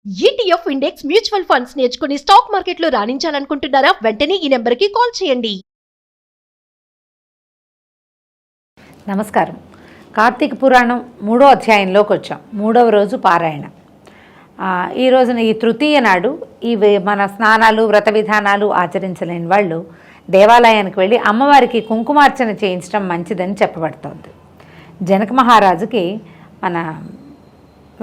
ETF index mutual funds నేర్చుకుని stock మార్కెట్లో రాణించాలనుకుంటున్నారా? వెంటనే ఈ నెంబర్కి కాల్ చేయండి. నమస్కారం. కార్తీక పురాణం 3వ అధ్యాయంలోకి వచ్చాం. 3వ రోజు పారాయణ. ఈ రోజున ఈ తృతీయ నాడు మన స్నానాలు వ్రత విధానాలు ఆచరించలేని వాళ్ళు దేవాలయానికి వెళ్ళి అమ్మవారికి కుంకుమార్చన చేయించడం మంచిదని చెప్పబడుతోంది. జనక మహారాజుకి మన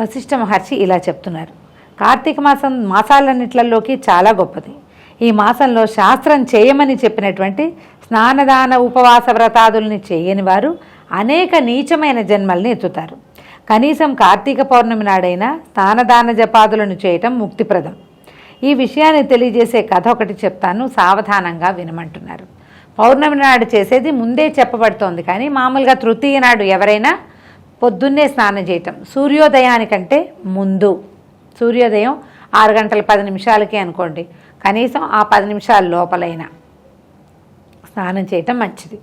వశిష్ఠ మహర్షి ఇలా చెప్తున్నారు. కార్తీక మాసం మాసాలన్నిట్లలోకి చాలా గొప్పది. ఈ మాసంలో శాస్త్రం చేయమని చెప్పినటువంటి స్నానదాన ఉపవాస వ్రతాదుల్ని చేయని వారు అనేక నీచమైన జన్మల్ని ఎత్తుతారు. కనీసం కార్తీక పౌర్ణమి నాడైనా స్నానదాన జపాదులను చేయటం ముక్తిప్రదం. ఈ విషయాన్ని తెలియజేసే కథ ఒకటి చెప్తాను, సావధానంగా వినమంటున్నారు. పౌర్ణమి నాడు చేసేది ముందే చెప్పబడుతోంది, కానీ మామూలుగా తృతీయ నాడు ఎవరైనా పొద్దున్నే స్నానం చేయటం, సూర్యోదయానికంటే ముందు, సూర్యోదయం 6 గంటల 10 నిమిషాలకి అనుకోండి, కనీసం ఆ 10 నిమిషాల లోపలైనా స్నానం చేయటం మంచిది.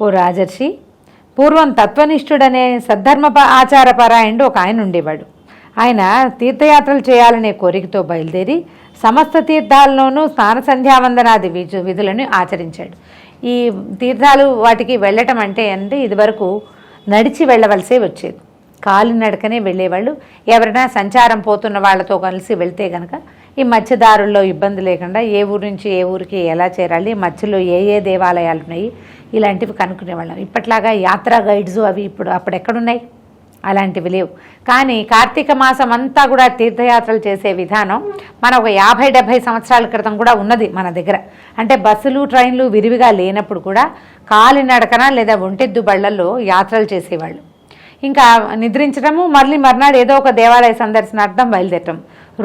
ఓ రాజర్షి, పూర్వం తత్వనిష్ఠుడనే సద్ధర్మ ఆచారపరాయణుడు ఒక ఆయన ఉండేవాడు. ఆయన తీర్థయాత్రలు చేయాలనే కోరికతో బయలుదేరి సమస్త తీర్థాల్లోనూ స్నాన సంధ్యావందనాది విధులను ఆచరించాడు. ఈ తీర్థాలు వాటికి వెళ్ళటం అంటే ఇదివరకు నడిచి వెళ్ళవలసే వచ్చేది, కాలినడకనే వెళ్ళేవాళ్ళు. ఎవరైనా సంచారం పోతున్న వాళ్ళతో కలిసి వెళ్తే కనుక ఈ మత్స్యదారుల్లో ఇబ్బంది లేకుండా ఏ ఊరు నుంచి ఏ ఊరికి ఎలా చేరాలి, మధ్యలో ఏ ఏ దేవాలయాలు ఉన్నాయి, ఇలాంటివి కనుక్కునేవాళ్ళం. ఇప్పట్లాగా యాత్రా గైడ్స్ అవి అప్పుడెక్కడున్నాయి, అలాంటివి లేవు. కానీ కార్తీక మాసం అంతా కూడా తీర్థయాత్రలు చేసే విధానం మన ఒక 50-70 సంవత్సరాల క్రితం కూడా ఉన్నది మన దగ్గర. అంటే బస్సులు ట్రైన్లు విరివిగా లేనప్పుడు కూడా కాలినడకన లేదా ఒంటెద్దు బళ్లల్లో యాత్రలు చేసేవాళ్ళు. ఇంకా నిద్రించడము, మళ్ళీ మర్నాడు ఏదో ఒక దేవాలయ సందర్శనార్థం బయలుదేరటం,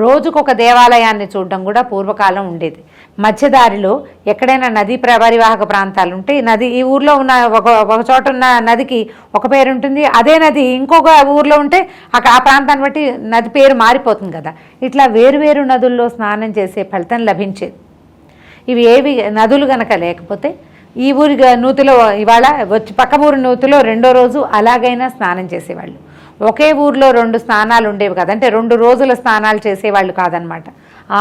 రోజుకొక దేవాలయాన్ని చూడడం కూడా పూర్వకాలం ఉండేది. మధ్యదారిలో ఎక్కడైనా నదీ పరివాహక ప్రాంతాలు ఉంటే, నది ఈ ఊర్లో ఉన్న ఒక చోట ఉన్న నదికి ఒక పేరు ఉంటుంది, అదే నది ఇంకొక ఊర్లో ఉంటే ఆ ప్రాంతాన్ని బట్టి నది పేరు మారిపోతుంది కదా. ఇట్లా వేరువేరు నదుల్లో స్నానం చేసే ఫలితం లభించేది. ఇవి ఏవి నదులు గనక లేకపోతే ఈ ఊరి నూతిలో ఇవాళ వచ్చి పక్క ఊరి నూతిలో 2వ రోజు అలాగైనా స్నానం చేసేవాళ్ళు. ఒకే ఊర్లో 2 స్నానాలు ఉండేవి కదా, అంటే 2 రోజుల స్నానాలు చేసేవాళ్ళు కాదనమాట.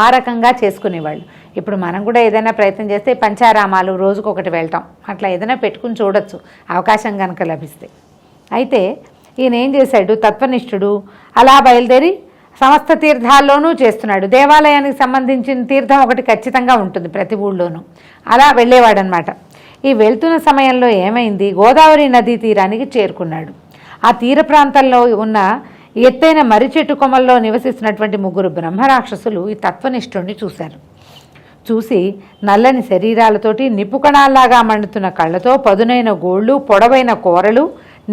ఆ రకంగా చేసుకునేవాళ్ళు. ఇప్పుడు మనం కూడా ఏదైనా ప్రయత్నం చేస్తే పంచారామాలు రోజుకొకటి వెళ్తాం, అట్లా ఏదైనా పెట్టుకుని చూడొచ్చు అవకాశం కనుక లభిస్తే. అయితే ఈయన ఏం చేశాడు, తత్వనిష్ఠుడు, అలా బయలుదేరి సమస్త తీర్థాల్లోనూ చేస్తున్నాడు. దేవాలయానికి సంబంధించిన తీర్థం ఒకటి ఖచ్చితంగా ఉంటుంది ప్రతి ఊళ్ళోనూ. అలా వెళ్ళేవాడనమాట. ఈ వెళ్తున్న సమయంలో ఏమైంది, గోదావరి నదీ తీరానికి చేరుకున్నాడు. ఆ తీర ప్రాంతంలో ఉన్న ఎత్తైన మర్రి చెట్టు కొమ్మల్లో నివసిస్తున్నటువంటి 3 బ్రహ్మరాక్షసులు ఈ తత్వనిష్ఠుడిని చూశారు. చూసి నల్లని శరీరాలతోటి నిప్పుకణాల్లాగా మండుతున్న కళ్ళతో, పదునైన గోళ్ళు, పొడవైన కూరలు,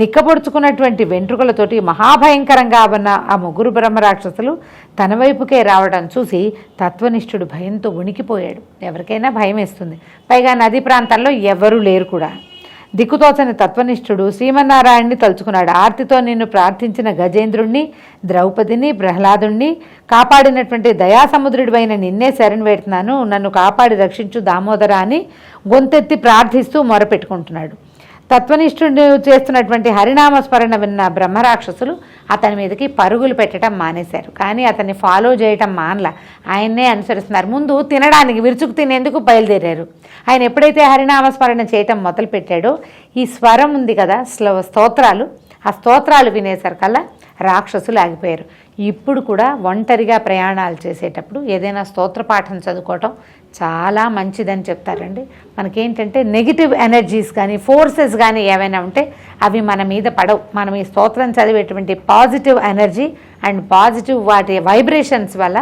నిక్కపొడుచుకున్నటువంటి వెంట్రుకలతోటి మహాభయంకరంగా ఉన్న ఆ 3 బ్రహ్మరాక్షసులు తన వైపుకే రావడం చూసి తత్వనిష్ఠుడు భయంతో ఉనికిపోయాడు. ఎవరికైనా భయం వేస్తుంది, పైగా నదీ ప్రాంతాల్లో ఎవరూ లేరు కూడా. దిక్కుతోచని తత్వనిష్ఠుడు శ్రీమన్నారాయణ్ణి తలుచుకున్నాడు. ఆర్తితో నిన్ను ప్రార్థించిన గజేంద్రుణ్ణి, ద్రౌపదిని, ప్రహ్లాదుణ్ణి కాపాడినటువంటి దయాసముద్రుడివైన నిన్నే శరణు వేడుతున్నాను, నన్ను కాపాడి రక్షించు దామోదర అని గొంతెత్తి ప్రార్థిస్తూ మొరపెట్టుకుంటున్నాడు. తత్వనిష్ఠుడు చేస్తున్నటువంటి హరినామస్మరణ విన్న బ్రహ్మరాక్షసులు అతని మీదకి పరుగులు పెట్టడం మానేశారు. కానీ అతన్ని ఫాలో చేయటం మానలా, ఆయన్నే అనుసరిస్తున్నారు. ముందు తినడానికి విరుచుకు తినేందుకు బయలుదేరారు. ఆయన ఎప్పుడైతే హరినామస్మరణ చేయటం మొదలుపెట్టాడో ఈ స్వరం ఉంది కదా, స్తోత్రాలు, ఆ స్తోత్రాలు వినేసరికల్లా రాక్షసులు ఆగిపోయారు. ఇప్పుడు కూడా ఒంటరిగా ప్రయాణాలు చేసేటప్పుడు ఏదైనా స్తోత్రపాఠం చదువుకోవటం చాలా మంచిదని చెప్తారండి. మనకేంటంటే నెగిటివ్ ఎనర్జీస్ కానీ ఫోర్సెస్ కానీ ఏమైనా ఉంటే అవి మన మీద పడవు. మనం ఈ స్తోత్రం చదివేటువంటి పాజిటివ్ ఎనర్జీ అండ్ పాజిటివ్ వాటి వైబ్రేషన్స్ వల్ల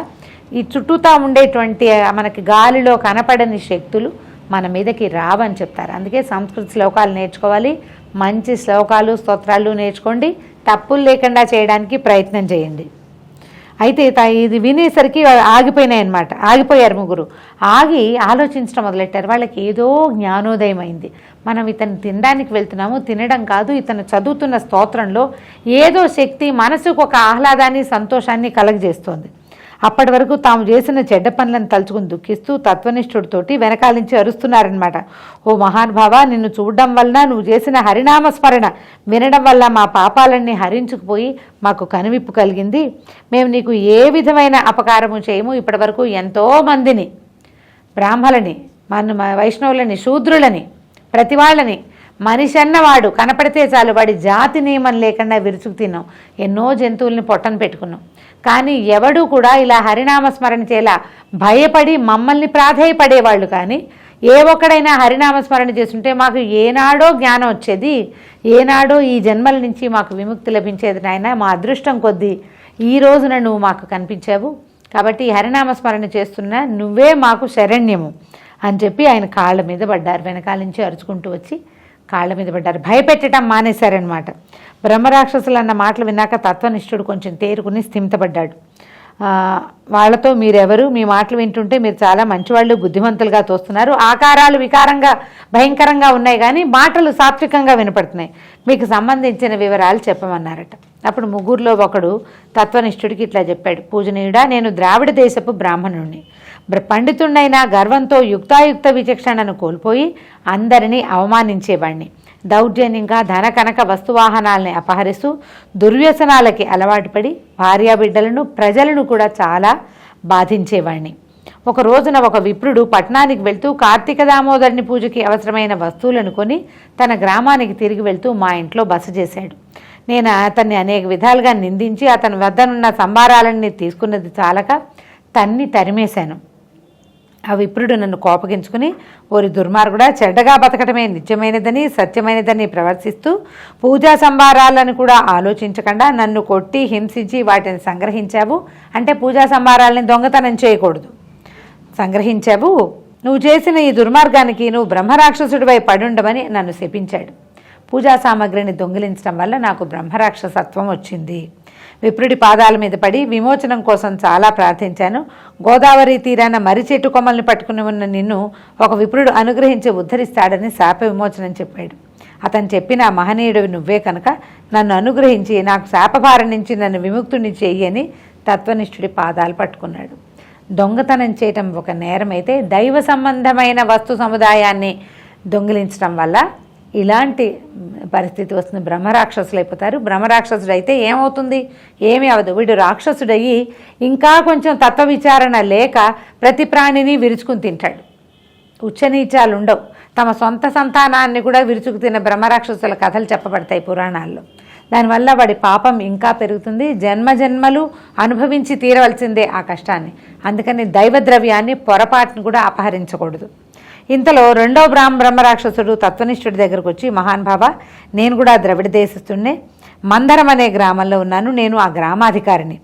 ఈ చుట్టూతా ఉండేటువంటి మనకి గాలిలో కనపడని శక్తులు మన మీదకి రావని చెప్తారు. అందుకే సంస్కృత శ్లోకాలు నేర్చుకోవాలి, మంచి శ్లోకాలు స్తోత్రాలు నేర్చుకోండి, తప్పులు లేకుండా చేయడానికి ప్రయత్నం చేయండి. అయితే ఇది వినేసరికి ఆగిపోయారు 3. ఆగి ఆలోచించడం మొదలెట్టారు. వాళ్ళకి ఏదో జ్ఞానోదయం అయింది. మనం ఇతను తినడానికి వెళ్తున్నాము, తినడం కాదు, ఇతను చదువుతున్న స్తోత్రంలో ఏదో శక్తి మనసుకు ఒక ఆహ్లాదాన్ని సంతోషాన్ని కలగజేస్తోంది. అప్పటి వరకు తాము చేసిన చెడ్డ పనులను తలుచుకుని దుఃఖిస్తూ తత్వనిష్ఠుడితోటి వెనకాల నుంచి అరుస్తున్నారనమాట. ఓ మహానుభావ, నిన్ను చూడడం వల్ల, నువ్వు చేసిన హరినామస్మరణ వినడం వల్ల మా పాపాలన్నీ హరించుకుపోయి మాకు కనువిప్పు కలిగింది. మేము నీకు ఏ విధమైన అపకారము చేయము. ఇప్పటి వరకు ఎంతోమందిని, బ్రాహ్మలని, వైష్ణవులని, శూద్రులని, ప్రతి వాళ్ళని, మనిషి అన్నవాడు కనపడితే చాలు వాడి జాతి నియమం లేకుండా విరుచుకు తిన్నాం. ఎన్నో జంతువుల్ని పొట్టను పెట్టుకున్నాం. కానీ ఎవడూ కూడా ఇలా హరినామస్మరణ చేలా భయపడి మమ్మల్ని ప్రాధేయపడేవాళ్ళు కానీ ఏ ఒక్కడైనా హరినామస్మరణ చేస్తుంటే మాకు ఏనాడో జ్ఞానం వచ్చేది, ఏనాడో ఈ జన్మల నుంచి మాకు విముక్తి లభించేది నాయన. మా అదృష్టం కొద్దీ ఈ రోజున నువ్వు మాకు కనిపించావు. కాబట్టి హరినామస్మరణ చేస్తున్నా నువ్వే మాకు శరణ్యము అని చెప్పి ఆయన కాళ్ళ మీద పడ్డారు. వెనకాల నుంచి అరుచుకుంటూ వచ్చి కాళ్ళ మీద పడ్డారు. భయపెట్టడం మానేశారనమాట. బ్రహ్మరాక్షసులు అన్న మాటలు విన్నాక తత్వనిష్ఠుడు కొంచెం తేరుకుని స్థిమితపడ్డాడు. వాళ్ళతో మీరెవరు, మీ మాటలు వింటుంటే మీరు చాలా మంచివాళ్ళు, బుద్ధిమంతులుగా తోస్తున్నారు. ఆకారాలు వికారంగా భయంకరంగా ఉన్నాయి కానీ మాటలు సాత్వికంగా వినపడుతున్నాయి. మీకు సంబంధించిన వివరాలు చెప్పమన్నారట. అప్పుడు ముగ్గురులో ఒకడు తత్వనిష్ఠుడికి ఇట్లా చెప్పాడు. పూజనీయుడా, నేను ద్రావిడ దేశపు బ్రాహ్మణుణ్ణి. పండితుడైన గర్వంతో యుక్తాయుక్త విచక్షణను కోల్పోయి అందరినీ అవమానించేవాణ్ణి. దౌర్జన్యంగా ధన కనక వస్తువాహనాలని అపహరిస్తూ దుర్వ్యసనాలకి అలవాటు పడి భార్యాబిడ్డలను, ప్రజలను కూడా చాలా బాధించేవాణ్ణి. ఒక రోజున ఒక విప్రుడు పట్టణానికి వెళ్తూ కార్తీక దామోదరుని పూజకి అవసరమైన వస్తువులను కొని తన గ్రామానికి తిరిగి వెళ్తూ మా ఇంట్లో బస చేశాడు. నేను అతన్ని అనేక విధాలుగా నిందించి అతని వద్దనున్న సంభారాలన్నీ తీసుకున్నది చాలక తరిమేశాను. ఆ విప్రుడు నన్ను కోపగించుకుని, ఓరి దుర్మార్గుడా, చెడ్డగా బతకటమే నిత్యమైనదని సత్యమైనదని ప్రవర్తిస్తూ పూజా సంభారాలను కూడా ఆలోచించకుండా నన్ను కొట్టి హింసించి వాటిని సంగ్రహించావు. అంటే పూజా సంభారాలని దొంగతనం చేయకూడదు, సంగ్రహించావు. నువ్వు చేసిన ఈ దుర్మార్గానికి నువ్వు బ్రహ్మరాక్షసుడివై పడుండమని నన్ను శపించాడు. పూజా సామగ్రిని దొంగిలించడం వల్ల నాకు బ్రహ్మరాక్షసత్వం వచ్చింది. విప్రుడి పాదాల మీద పడి విమోచనం కోసం చాలా ప్రార్థించాను. గోదావరి తీరాన మర్రి చెట్టు కొమ్మల్ని పట్టుకుని ఉన్న నిన్ను ఒక విప్రుడు అనుగ్రహించి ఉద్ధరిస్తాడని శాప విమోచనం చెప్పాడు. అతను చెప్పిన మహనీయుడివి నువ్వే కనుక నన్ను అనుగ్రహించి నాకు శాపభారం నుంచి నన్ను విముక్తుని చెయ్యని తత్వనిష్ఠుడి పాదాలు పట్టుకున్నాడు. దొంగతనం చేయటం ఒక నేరమైతే దైవ సంబంధమైన వస్తు సముదాయాన్ని దొంగిలించడం వల్ల ఇలాంటి పరిస్థితి వస్తుంది. బ్రహ్మరాక్షసులు అయిపోతారు. బ్రహ్మరాక్షసుడు అయితే ఏమవుతుంది? ఏమీ అవదు. వీడు రాక్షసుడయ్యి ఇంకా కొంచెం తత్వ విచారణ లేక ప్రతి ప్రాణిని విరుచుకుని తింటాడు. ఉచ్చనీచాలు ఉండవు. తమ సొంత సంతానాన్ని కూడా విరుచుకు తిన్న బ్రహ్మరాక్షసుల కథలు చెప్పబడతాయి పురాణాల్లో. దానివల్ల వాడి పాపం ఇంకా పెరుగుతుంది. జన్మజన్మలు అనుభవించి తీరవలసిందే ఆ కష్టాన్ని. అందుకని దైవద్రవ్యాన్ని పొరపాటును కూడా అపహరించకూడదు. ఇంతలో రెండో బ్రహ్మరాక్షసుడు తత్వనిష్ఠుడి దగ్గరకు వచ్చి, మహానుభావ, నేను కూడా ద్రవిడ దేశస్తున్నే, మందరం అనే గ్రామంలో ఉన్నాను. నేను ఆ గ్రామాధికారిని.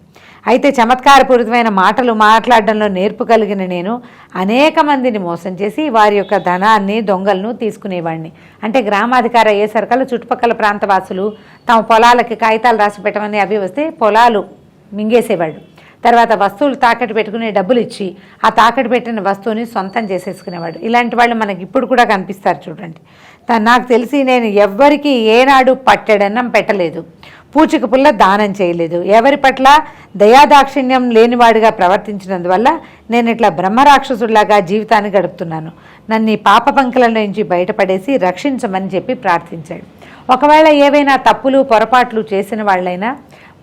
అయితే చమత్కారపూరితమైన మాటలు మాట్లాడడంలో నేర్పు కలిగిన నేను అనేక మందిని మోసం చేసి వారి యొక్క ధనాన్ని, దొంగలను తీసుకునేవాడిని. అంటే గ్రామాధికారి అయ్యేసరికల్లా చుట్టుపక్కల ప్రాంతవాసులు తమ పొలాలకి కాగితాలు రాసి పెట్టమని అవి వస్తే పొలాలు మింగేసేవాడు. తర్వాత వస్తువులు తాకట్టు పెట్టుకుని డబ్బులు ఇచ్చి ఆ తాకట్టు పెట్టిన వస్తువుని సొంతం చేసేసుకునేవాడు. ఇలాంటి వాళ్ళు మనకి ఇప్పుడు కూడా కనిపిస్తారు చూడండి. నాకు తెలిసి నేను ఎవ్వరికి ఏనాడు పట్టెడన్నం పెట్టలేదు, పూచిక పుల్ల దానం చేయలేదు. ఎవరి పట్ల దయాదాక్షిణ్యం లేనివాడిగా ప్రవర్తించినందువల్ల నేను ఇట్లా బ్రహ్మరాక్షసుడిలాగా జీవితాన్ని గడుపుతున్నాను. నన్ను ఈ పాప పంకల నుంచి బయటపడేసి రక్షించమని చెప్పి ప్రార్థించాడు. ఒకవేళ ఏవైనా తప్పులు పొరపాట్లు చేసిన వాళ్ళైనా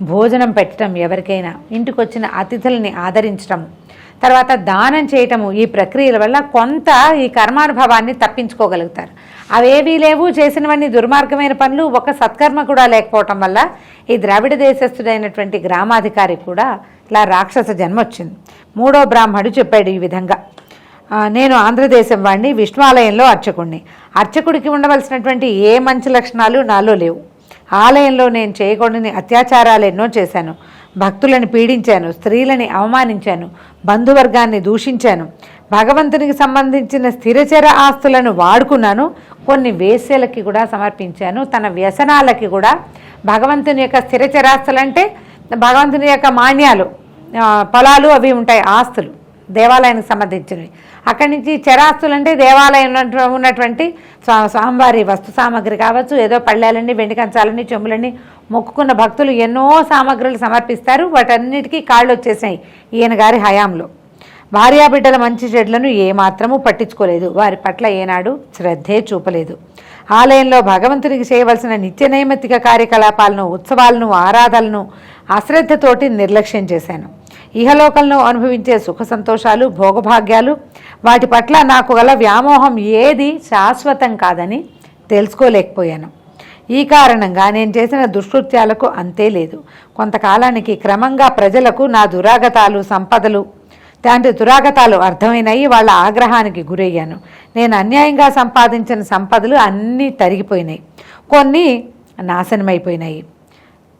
భోజనం పెట్టడం, ఎవరికైనా ఇంటికి వచ్చిన అతిథులని ఆదరించడం, తర్వాత దానం చేయటము, ఈ ప్రక్రియల వల్ల కొంత ఈ కర్మానుభవాన్ని తప్పించుకోగలుగుతారు. అవేవీ లేవు, చేసినవన్నీ దుర్మార్గమైన పనులు, ఒక సత్కర్మ కూడా లేకపోవటం వల్ల ఈ ద్రావిడ దేశస్థుడైనటువంటి గ్రామాధికారి కూడా ఇలా రాక్షస జన్మ వచ్చింది. మూడో బ్రాహ్మడు చెప్పాడు ఈ విధంగా, నేను ఆంధ్రదేశం వాడిని, విష్ణువాలయంలో అర్చకుడిని. అర్చకుడికి ఉండవలసినటువంటి ఏ మంచి లక్షణాలు నాలో లేవు. ఆలయంలో నేను చేయకూడని అత్యాచారాలు ఎన్నో చేశాను. భక్తులను పీడించాను, స్త్రీలని అవమానించాను, బంధువర్గాన్ని దూషించాను, భగవంతునికి సంబంధించిన స్థిరచర ఆస్తులను వాడుకున్నాను, కొన్ని వేశ్యలకి కూడా సమర్పించాను, తన వ్యసనాలకి కూడా. భగవంతుని యొక్క స్థిరచరాస్తులు అంటే భగవంతుని యొక్క మాన్యాలు, పొలాలు అవి ఉంటాయి, ఆస్తులు, దేవాలయానికి సంబంధించినవి. అక్కడి నుంచి చరాస్తులు అంటే దేవాలయం ఉన్నటువంటి స్వామివారి వస్తు సామాగ్రి కావచ్చు, ఏదో పళ్ళాలన్నీ, వెండి కంచాలన్నీ, చెంబులన్నీ మొక్కుకున్న భక్తులు ఎన్నో సామాగ్రులు సమర్పిస్తారు. వాటన్నిటికీ కాళ్ళు వచ్చేసాయి ఈయన గారి హయాంలో. భార్యాబిడ్డల మంచి చెడ్లను ఏమాత్రమూ పట్టించుకోలేదు. వారి పట్ల ఏనాడు శ్రద్ధే చూపలేదు. ఆలయంలో భగవంతునికి చేయవలసిన నిత్య నైమిత్తిక కార్యకలాపాలను, ఉత్సవాలను, ఆరాధనలను అశ్రద్ధతోటి నిర్లక్ష్యం చేశాను. ఇహలోకంలో అనుభవించే సుఖ సంతోషాలు, భోగభాగ్యాలు, వాటి పట్ల నాకు గల వ్యామోహం ఏది శాశ్వతం కాదని తెలుసుకోలేకపోయాను. ఈ కారణంగా నేను చేసిన దుష్కృత్యాలకు అంతే లేదు. కొంతకాలానికి క్రమంగా ప్రజలకు నా దురాగతాలు, సంపదలు, దురాగతాలు అర్థమైనాయి. వాళ్ళ ఆగ్రహానికి గురయ్యాను. నేను అన్యాయంగా సంపాదించిన సంపదలు అన్నీ తరిగిపోయినాయి, కొన్ని నాశనమైపోయినాయి.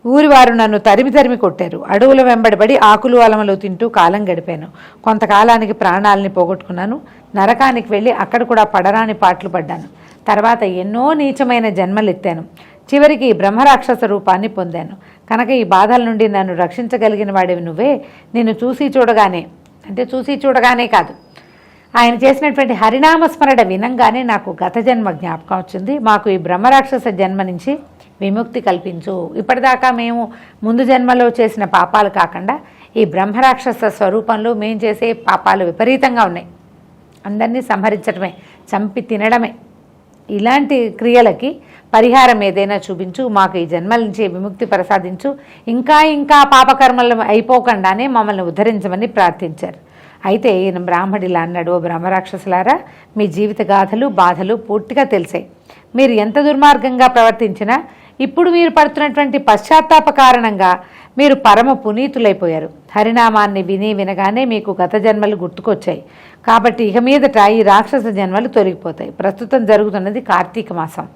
ఊరివారు నన్ను తరిమి కొట్టారు. అడవుల వెంబడిపడి ఆకులు అలమలు తింటూ కాలం గడిపాను. కొంతకాలానికి ప్రాణాలని పోగొట్టుకున్నాను. నరకానికి వెళ్ళి అక్కడ కూడా పడరాని పాటలు పడ్డాను. తర్వాత ఎన్నో నీచమైన జన్మలు ఎత్తాను. చివరికి బ్రహ్మరాక్షస రూపాన్ని పొందాను. కనుక ఈ బాధల నుండి నన్ను రక్షించగలిగిన వాడివి నువ్వే. నిన్ను చూసి చూడగానే కాదు, ఆయన చేసినటువంటి హరినామస్మరణ వినంగానే నాకు గత జన్మ జ్ఞాపకం వచ్చింది. మాకు ఈ బ్రహ్మరాక్షస జన్మ నుంచి విముక్తి కల్పించు. ఇప్పటిదాకా మేము ముందు జన్మలో చేసిన పాపాలు కాకుండా ఈ బ్రహ్మరాక్షస స్వరూపంలో మేము చేసే పాపాలు విపరీతంగా ఉన్నాయి. అందరినీ సంహరించడమే, చంపి తినడమే. ఇలాంటి క్రియలకి పరిహారం ఏదైనా చూపించు, మాకు ఈ జన్మల నుంచి విముక్తి ప్రసాదించు, ఇంకా పాపకర్మలు అయిపోకుండానే మమ్మల్ని ఉద్ధరించమని ప్రార్థించారు. అయితే ఈయన బ్రాహ్మడిలా అన్నాడు, ఓ బ్రహ్మరాక్షసులారా, మీ జీవిత గాథలు, బాధలు పూర్తిగా తెలిసాయి. మీరు ఎంత దుర్మార్గంగా ప్రవర్తించినా ఇప్పుడు మీరు పడుతున్నటువంటి పశ్చాత్తాప కారణంగా మీరు పరమ పునీతులైపోయారు. హరినామాన్ని వినగానే మీకు గత జన్మలు గుర్తుకొచ్చాయి. కాబట్టి ఇక మీదట ఈ రాక్షస జన్మలు తొలగిపోతాయి. ప్రస్తుతం జరుగుతున్నది కార్తీక మాసం.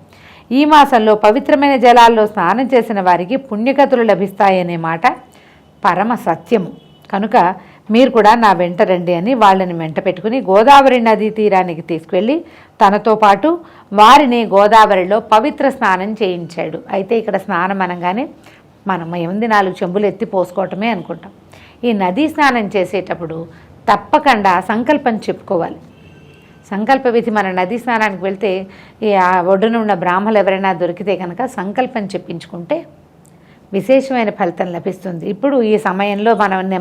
ఈ మాసంలో పవిత్రమైన జలాల్లో స్నానం చేసిన వారికి పుణ్యగతులు లభిస్తాయనే మాట పరమ సత్యము. కనుక మీరు కూడా నా వెంట రండి అని వాళ్ళని వెంట పెట్టుకుని గోదావరి నదీ తీరానికి తీసుకువెళ్ళి తనతో పాటు వారిని గోదావరిలో పవిత్ర స్నానం చేయించాడు. అయితే ఇక్కడ స్నానం అనగానే మనం ఏముంది, 4 చెంబులు ఎత్తి పోసుకోవటమే అనుకుంటాం. ఈ నదీ స్నానం చేసేటప్పుడు తప్పకుండా సంకల్పం చెప్పుకోవాలి. సంకల్ప విధి, మన నదీ స్నానానికి వెళ్తే ఈ ఒడ్డున ఉన్న బ్రాహ్మలు ఎవరైనా దొరికితే కనుక సంకల్పం చెప్పించుకుంటే విశేషమైన ఫలితం లభిస్తుంది. ఇప్పుడు ఈ సమయంలో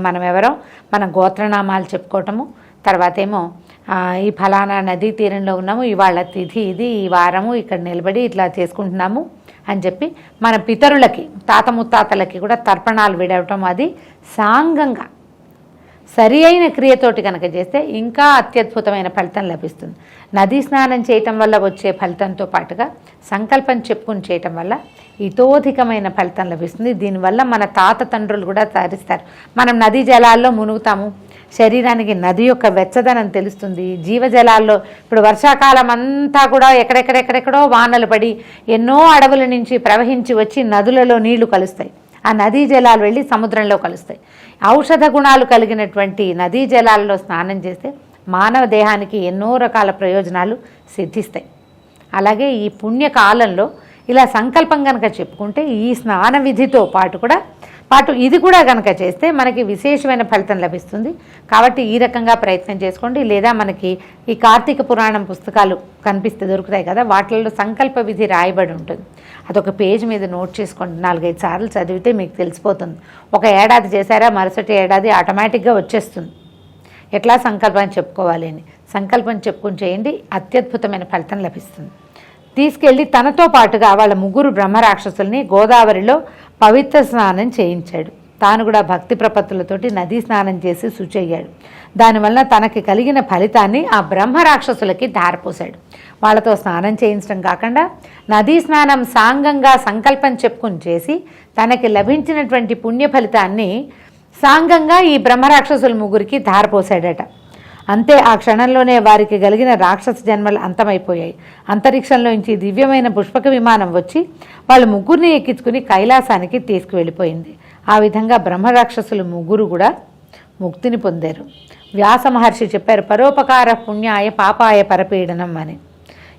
మనం ఎవరో మన గోత్రనామాలు చెప్పుకోవటము, తర్వాత ఏమో ఈ ఫలానా నదీ తీరంలో ఉన్నాము, ఇవాళ తిథి ఇది, ఈ వారము ఇక్కడ నిలబడి ఇట్లా చేసుకుంటున్నాము అని చెప్పి మన పితరులకి, తాత ముత్తాతలకి కూడా తర్పణాలు విడవటం, అది సాంగంగా సరి అయిన క్రియతోటి కనుక చేస్తే ఇంకా అత్యద్భుతమైన ఫలితం లభిస్తుంది. నదీ స్నానం చేయటం వల్ల వచ్చే ఫలితంతో పాటుగా సంకల్పం చెప్పుకుని చేయటం వల్ల ఇతోధికమైన ఫలితం లభిస్తుంది. దీనివల్ల మన తాత తండ్రులు కూడా తరిస్తారు. మనం నదీ జలాల్లో మునుగుతాము, శరీరానికి నది యొక్క వెచ్చదనం తెలుస్తుంది. జీవజలాల్లో ఇప్పుడు వర్షాకాలం అంతా కూడా ఎక్కడెక్కడెక్కడెక్కడో వానలు పడి ఎన్నో అడవుల నుంచి ప్రవహించి వచ్చి నదులలో నీళ్లు కలుస్తాయి. ఆ నదీ జలాలు వెళ్ళి సముద్రంలో కలుస్తాయి. ఔషధ గుణాలు కలిగినటువంటి నదీ జలాల్లో స్నానం చేస్తే మానవ దేహానికి ఎన్నో రకాల ప్రయోజనాలు సిద్ధిస్తాయి. అలాగే ఈ పుణ్యకాలంలో ఇలా సంకల్పం కనుక చెప్పుకుంటే ఈ స్నాన విధితో పాటు ఇది కూడా కనుక చేస్తే మనకి విశేషమైన ఫలితం లభిస్తుంది. కాబట్టి ఈ రకంగా ప్రయత్నం చేసుకోండి. లేదా మనకి ఈ కార్తీక పురాణం పుస్తకాలు దొరుకుతాయి కదా, వాటిల్లో సంకల్ప విధి రాయబడి ఉంటుంది. అదొక పేజ్ మీద నోట్ చేసుకోండి. 4-5 సార్లు చదివితే మీకు తెలిసిపోతుంది. ఒక ఏడాది చేశారా, మరుసటి ఏడాది ఆటోమేటిక్గా వచ్చేస్తుంది ఎట్లా సంకల్పం చెప్పుకోవాలి అని. సంకల్పం చెప్పుకుని చేయండి, అత్యద్భుతమైన ఫలితం లభిస్తుంది. తీసుకెళ్ళి తనతో పాటుగా వాళ్ళ 3 బ్రహ్మరాక్షసుల్ని గోదావరిలో పవిత్ర స్నానం చేయించాడు. తాను కూడా భక్తి ప్రపత్తులతోటి నదీ స్నానం చేసి శుచి అయ్యాడు. దానివల్ల తనకి కలిగిన ఫలితాన్ని ఆ బ్రహ్మరాక్షసులకి ధారపోశాడు. వాళ్ళతో స్నానం చేయించడం కాకుండా నదీ స్నానం సాంగంగా సంకల్పం చెప్పుకుని చేసి తనకి లభించినటువంటి పుణ్య ఫలితాన్ని సాంగంగా ఈ బ్రహ్మరాక్షసుల 3కి ధారపోశాడట. అంతే, ఆ క్షణంలోనే వారికి కలిగిన రాక్షస జన్మలు అంతమైపోయాయి. అంతరిక్షంలోంచి దివ్యమైన పుష్పక విమానం వచ్చి వాళ్ళు 3ని ఎక్కించుకుని కైలాసానికి తీసుకువెళ్ళిపోయింది. ఆ విధంగా బ్రహ్మరాక్షసులు 3 కూడా ముక్తిని పొందారు. వ్యాస మహర్షి చెప్పారు, పరోపకార పుణ్యాయ పాపాయ పరపీడనం అని.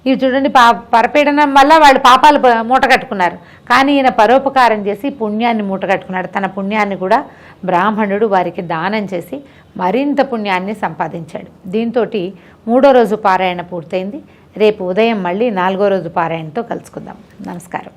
ఇవి చూడండి, పరపీడనం వల్ల వాళ్ళు పాపాలు మూటగట్టుకున్నారు. కానీ ఈయన పరోపకారం చేసి పుణ్యాన్ని మూటగట్టుకున్నాడు. తన పుణ్యాన్ని కూడా బ్రాహ్మణుడు వారికి దానం చేసి మరింత పుణ్యాన్ని సంపాదించాడు. దీంతో 3వ రోజు పారాయణ పూర్తయింది. రేపు ఉదయం మళ్ళీ 4వ రోజు పారాయణతో కలుసుకుందాం. నమస్కారం.